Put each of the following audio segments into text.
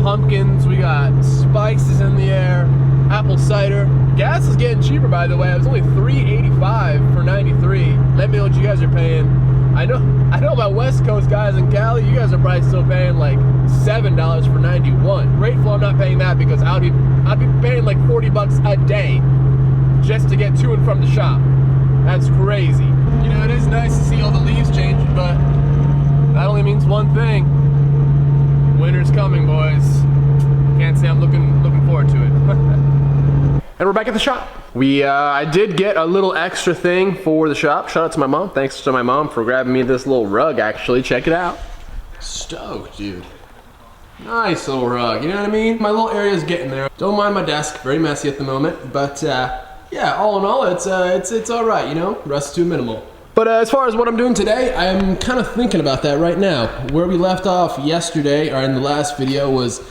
pumpkins, we got spices in the air, apple cider. Gas is getting cheaper, by the way. It was only $3.85 for 93. Let me know what you guys are paying. I know about West Coast guys in Cali, you guys are probably still paying like $7 for 91. Grateful I'm not paying that because I'd be paying like 40 bucks a day just to get to and from the shop. That's crazy. You know, it is nice to see all the leaves changing, but that only means one thing. Winter's coming, boys. Can't say I'm looking forward to it. And we're back at the shop. I did get a little extra thing for the shop. Shout out to my mom. Thanks to my mom for grabbing me this little rug, actually. Check it out. Stoked, dude. Nice little rug, you know what I mean? My little area is getting there. Don't mind my desk, very messy at the moment. But yeah, all in all, it's all right, you know? Rust too minimal. But as far as what I'm doing today, I'm kind of thinking about that right now. Where we left off yesterday, or in the last video, was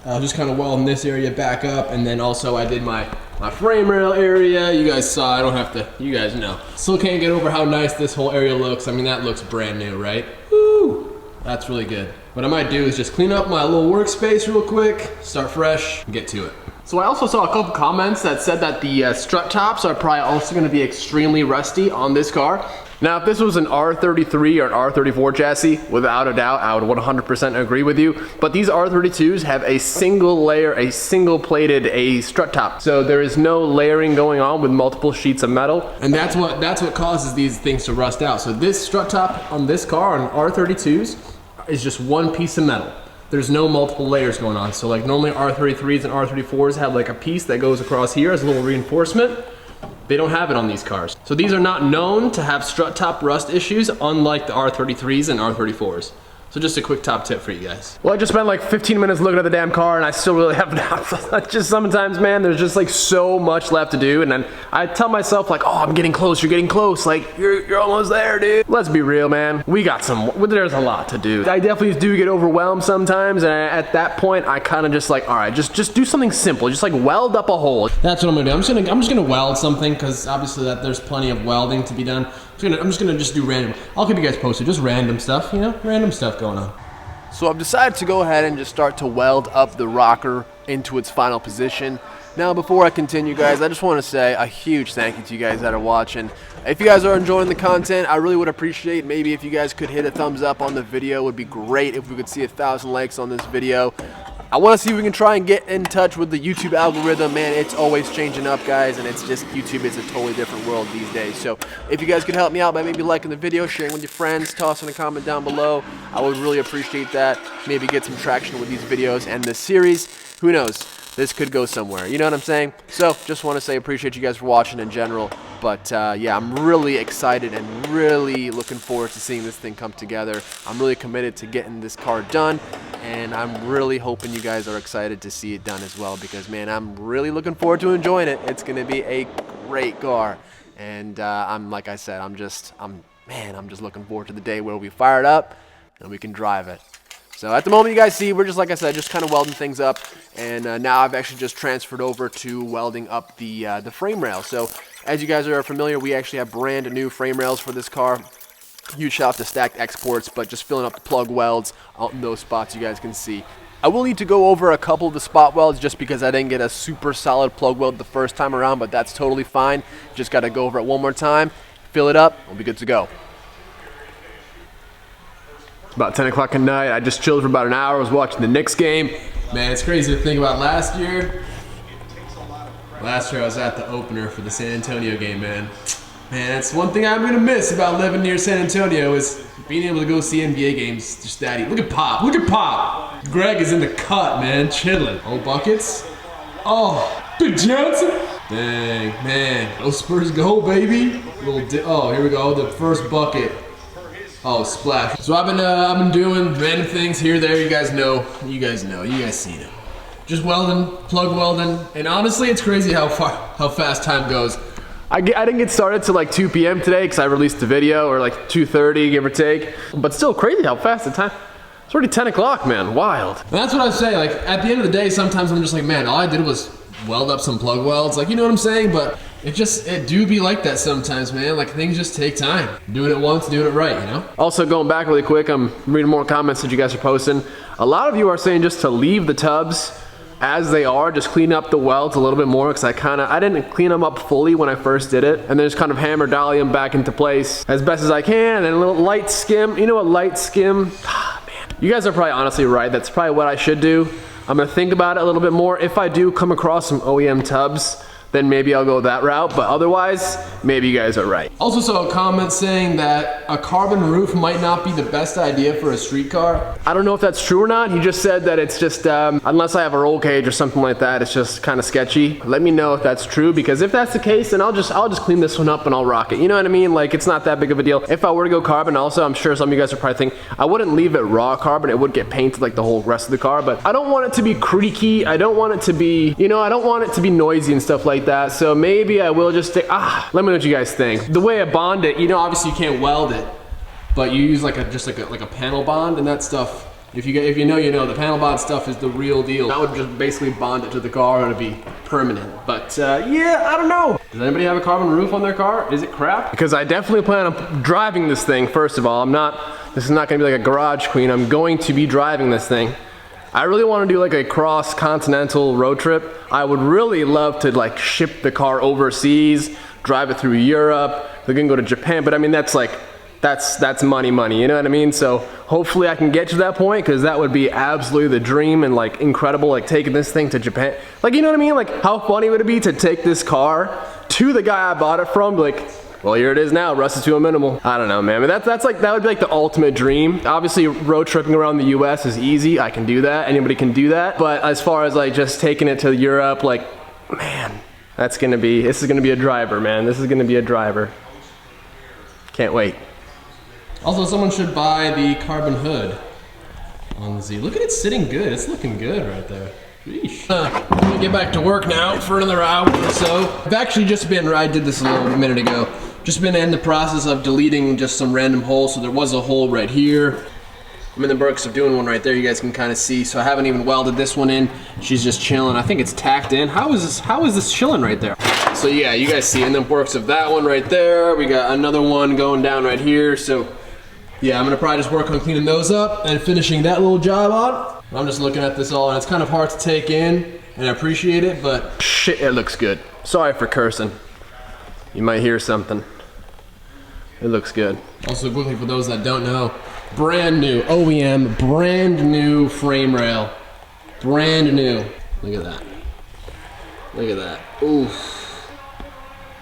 just kind of welding this area back up, and then also I did my frame rail area. You guys saw, I don't have to, you guys know. Still can't get over how nice this whole area looks. I mean, that looks brand new, right? Woo! That's really good. What I might do is just clean up my little workspace real quick, start fresh, and get to it. So I also saw a couple comments that said that the strut tops are probably also gonna be extremely rusty on this car. Now, if this was an R33 or an R34 chassis, without a doubt, I would 100% agree with you. But these R32s have a single layer, a single plated strut top. So there is no layering going on with multiple sheets of metal. And that's what causes these things to rust out. So this strut top on this car, on R32s, is just one piece of metal. There's no multiple layers going on. So like normally R33s and R34s have like a piece that goes across here as a little reinforcement. They don't have it on these cars. So these are not known to have strut top rust issues, unlike the R33s and R34s. So just a quick top tip for you guys. Well, I just spent like 15 minutes looking at the damn car and I still really have not. Just sometimes, man, there's just like so much left to do. And then I tell myself like, oh, I'm getting close, you're getting close. Like, you're almost there, dude. Let's be real, man. There's a lot to do. I definitely do get overwhelmed sometimes. And at that point, I kind of just like, all right, just do something simple. Just like weld up a hole. That's what I'm gonna do. I'm just gonna weld something because obviously there's plenty of welding to be done. I'm just gonna do random. I'll keep you guys posted, just random stuff, you know, random stuff going on. So I've decided to go ahead and just start to weld up the rocker into its final position. Now, before I continue, guys, I just want to say a huge thank you to you guys that are watching. If you guys are enjoying the content, I really would appreciate maybe if you guys could hit a thumbs up on the video. It would be great if we could see 1,000 likes on this video. I want to see if we can try and get in touch with the YouTube algorithm. Man, it's always changing up, guys, and it's just YouTube is a totally different world these days. So if you guys could help me out by maybe liking the video, sharing with your friends, tossing a comment down below, I would really appreciate that. Maybe get some traction with these videos and this series. Who knows? This could go somewhere. You know what I'm saying? So just want to say appreciate you guys for watching in general. But yeah, I'm really excited and really looking forward to seeing this thing come together. I'm really committed to getting this car done. And I'm really hoping you guys are excited to see it done as well, because man, I'm really looking forward to enjoying it. It's gonna be a great car, and like I said, I'm just looking forward to the day where we fire it up and we can drive it. So at the moment, you guys see, we're just, like I said, just kind of welding things up, and now I've actually just transferred over to welding up the frame rail. So as you guys are familiar, we actually have brand new frame rails for this car. Huge shout out to Stacked Exports, but just filling up the plug welds out in those spots you guys can see. I will need to go over a couple of the spot welds just because I didn't get a super solid plug weld the first time around, but that's totally fine. Just got to go over it one more time, fill it up, we'll be good to go. It's about 10 o'clock at night. I just chilled for about an hour. I was watching the Knicks game. Man, it's crazy to think about last year. Last year I was at the opener for the San Antonio game, man. Man, that's one thing I'm gonna miss about living near San Antonio is being able to go see NBA games. Just that easy. Look at Pop. Look at Pop. Greg is in the cut, man, chilling. Oh, buckets. Oh, Big Johnson. Dang, man. Those Spurs go, baby. Oh, here we go. The first bucket. Oh, splash. So I've been doing random things here, there. You guys know. You guys seen it. Just welding, plug welding, and honestly, it's crazy how fast time goes. I didn't get started till like 2 p.m. today because I released the video, or like 2:30, give or take. But still crazy how fast the time. It's already 10 o'clock, man. Wild. And that's what I say. Like at the end of the day, sometimes I'm just like, man, all I did was weld up some plug welds. Like, you know what I'm saying? But It do be like that sometimes, man. Like things just take time. Doing it once, doing it right, you know? Also going back really quick, I'm reading more comments that you guys are posting. A lot of you are saying just to leave the tubs as they are, just clean up the welds a little bit more, because I didn't clean them up fully when I first did it, and then just kind of hammer dolly them back into place as best as I can, and then a little light skim. You know what light skim? Ah, man. You guys are probably honestly right. That's probably what I should do. I'm gonna think about it a little bit more. If I do come across some OEM tubs, then maybe I'll go that route, but otherwise, maybe you guys are right. Also saw a comment saying that a carbon roof might not be the best idea for a street car. I don't know if that's true or not. He just said that it's just, unless I have a roll cage or something like that, it's just kind of sketchy. Let me know if that's true, because if that's the case, then I'll just clean this one up and I'll rock it. You know what I mean? Like, it's not that big of a deal. If I were to go carbon, also, I'm sure some of you guys are probably thinking, I wouldn't leave it raw carbon. It would get painted like the whole rest of the car, but I don't want it to be creaky. I don't want it to be, you know, I don't want it to be noisy and stuff like that. So maybe I will just take, let me know what you guys think. The way I bond it, you know, obviously you can't weld it, but you use like a panel bond, and that stuff, if you know, the panel bond stuff is the real deal. That would just basically bond it to the car and it'd be permanent. But yeah, I don't know. Does anybody have a carbon roof on their car? Is it crap? Because I definitely plan on driving this thing, first of all. This is not gonna be like a garage queen. I'm going to be driving this thing. I really want to do like a cross-continental road trip. I would really love to like ship the car overseas, drive it through Europe. They're gonna go to Japan, but I mean that's money, you know what I mean? So hopefully I can get to that point, because that would be absolutely the dream and like incredible, like taking this thing to Japan. Like, you know what I mean? Like, how funny would it be to take this car to the guy I bought it from, like, well, here it is now, rusted to a minimal. I don't know, man, but that would be like the ultimate dream. Obviously, road tripping around the US is easy. I can do that, anybody can do that. But as far as like just taking it to Europe, like, man, this is gonna be a driver, man. This is gonna be a driver. Can't wait. Also, someone should buy the carbon hood on the Z. Look at it sitting good. It's looking good right there. I'm gonna get back to work now for another hour or so. I've actually just been, I did this a little minute ago, just been in the process of deleting just some random holes. So there was a hole right here. I'm in the works of doing one right there, you guys can kind of see. So I haven't even welded this one in. She's just chilling. I think it's tacked in. How is this chilling right there? So yeah, you guys see in the works of that one right there. We got another one going down right here. So yeah, I'm gonna probably just work on cleaning those up and finishing that little job on. I'm just looking at this all, and it's kind of hard to take in and appreciate it, but shit, it looks good. Sorry for cursing. You might hear something. It looks good. Also, quickly for those that don't know, brand new OEM, brand new frame rail. Brand new. Look at that. Look at that. Ooh.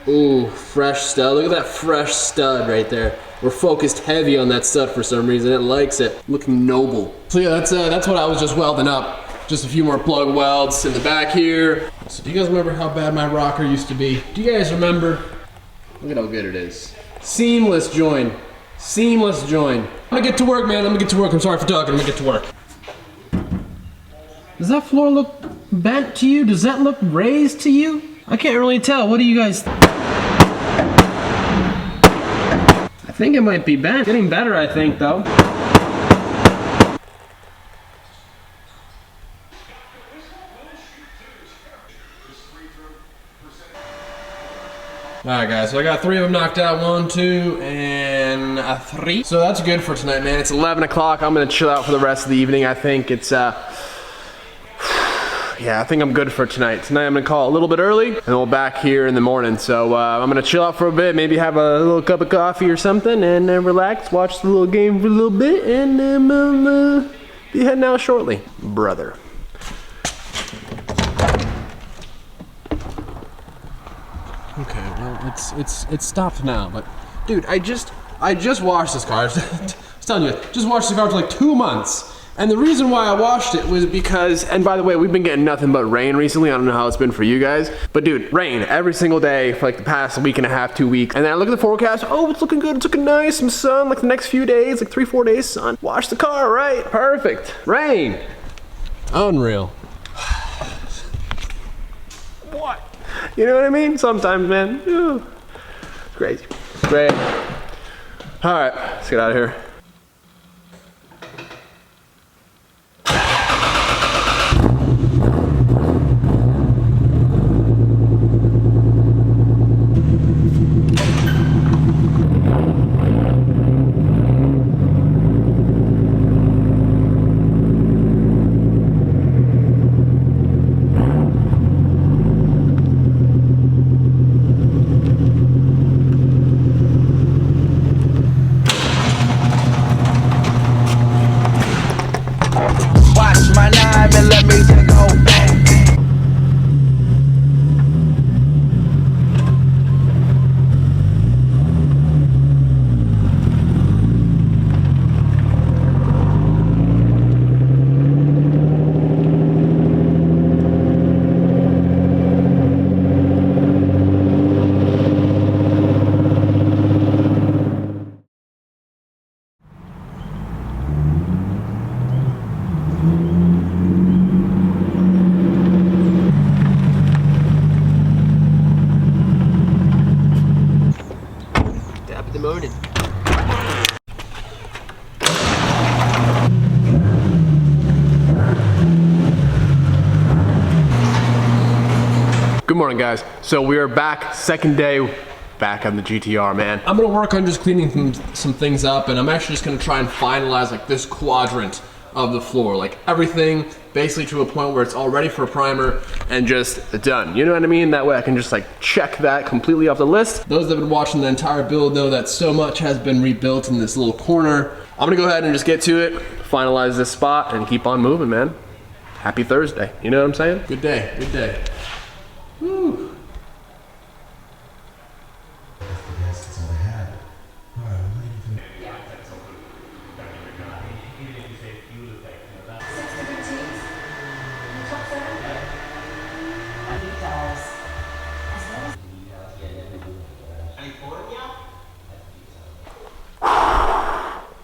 Ooh, fresh stud. Look at that fresh stud right there. We're focused heavy on that stud for some reason. It likes it. Looking noble. So yeah, that's what I was just welding up. Just a few more plug welds in the back here. So do you guys remember how bad my rocker used to be? Do you guys remember? Look at how good it is. Seamless join. Seamless join. I'm gonna get to work, man. I'm gonna get to work. I'm sorry for talking. I'm gonna get to work. Does that floor look bent to you? Does that look raised to you? I can't really tell. What do you guys think? I think it might be bent. Getting better, I think, though. Alright guys, so I got 3 of them knocked out, 1, 2, and 3. So that's good for tonight, man. It's 11 o'clock. I'm gonna chill out for the rest of the evening. I think it's, yeah, I think I'm good for tonight. Tonight I'm gonna call it a little bit early, and we'll back here in the morning. So I'm gonna chill out for a bit, maybe have a little cup of coffee or something, and relax, watch the little game for a little bit, and then be heading out shortly, brother. Okay, well, it's stopped now, but dude, I just washed this car. I was telling you, just washed the car for like 2 months. And the reason why I washed it was because, and by the way, we've been getting nothing but rain recently. I don't know how it's been for you guys, but dude, rain every single day for like the past week and a half, 2 weeks. And then I look at the forecast, oh, it's looking good, it's looking nice, some sun, like the next few days, like 3-4 days sun. Wash the car, right? Perfect. Rain. Unreal. What? You know what I mean? Sometimes, man. Ooh. Crazy. Great. All right, let's get out of here. and let me just go bang, bang. Morning. Good morning, guys. So we are back, second day back on the GTR, man. I'm gonna work on just cleaning some things up, and I'm actually just gonna try and finalize like this quadrant of the floor, like everything basically to a point where it's all ready for a primer and just done. You know what I mean? That way I can just like check that completely off the list. Those that have been watching the entire build know that so much has been rebuilt in this little corner. I'm gonna go ahead and just get to it, finalize this spot, and keep on moving, man. Happy Thursday. You know what I'm saying? Good day, good day. Woo.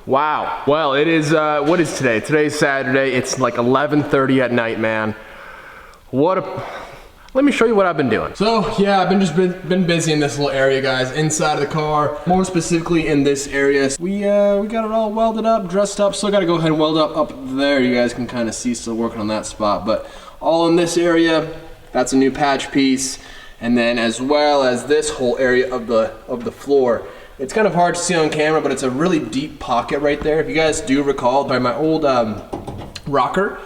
Wow. Well, it is, what is today? Today's Saturday. It's like 11:30 at night, man. Let me show you what I've been doing. So, yeah, I've been busy in this little area, guys, inside of the car. More specifically in this area. We got it all welded up, dressed up. Still got to go ahead and weld up there. You guys can kind of see still working on that spot. But all in this area, that's a new patch piece. And then as well as this whole area of the floor. It's kind of hard to see on camera, but it's a really deep pocket right there. If you guys do recall, by my old rocker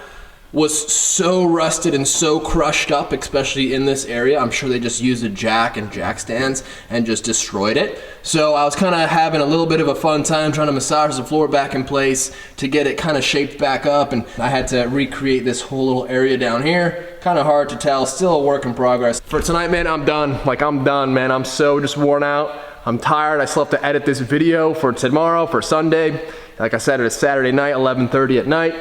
was so rusted and so crushed up, especially in this area. I'm sure they just used a jack and jack stands and just destroyed it. So I was kind of having a little bit of a fun time trying to massage the floor back in place to get it kind of shaped back up, and I had to recreate this whole little area down here. Kind of hard to tell, still a work in progress. For tonight, man, I'm done. Like, I'm done, man. I'm so just worn out. I'm tired. I still have to edit this video for tomorrow, for Sunday. Like I said, it's Saturday night, 11:30 at night.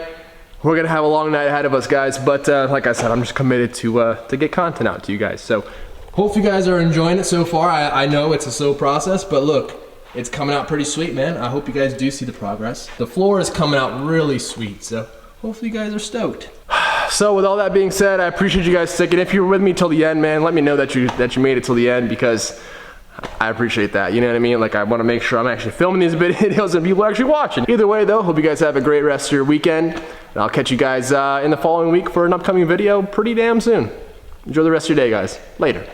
We're gonna have a long night ahead of us, guys. But like I said, I'm just committed to get content out to you guys. So hope you guys are enjoying it so far. I know it's a slow process, but look, it's coming out pretty sweet, man. I hope you guys do see the progress. The floor is coming out really sweet, so hopefully you guys are stoked. So with all that being said, I appreciate you guys sticking. If you're with me till the end, man, let me know that you made it till the end, because I appreciate that, you know what I mean? Like, I want to make sure I'm actually filming these videos and people are actually watching. Either way though, hope you guys have a great rest of your weekend. And I'll catch you guys in the following week for an upcoming video pretty damn soon. Enjoy the rest of your day, guys. Later.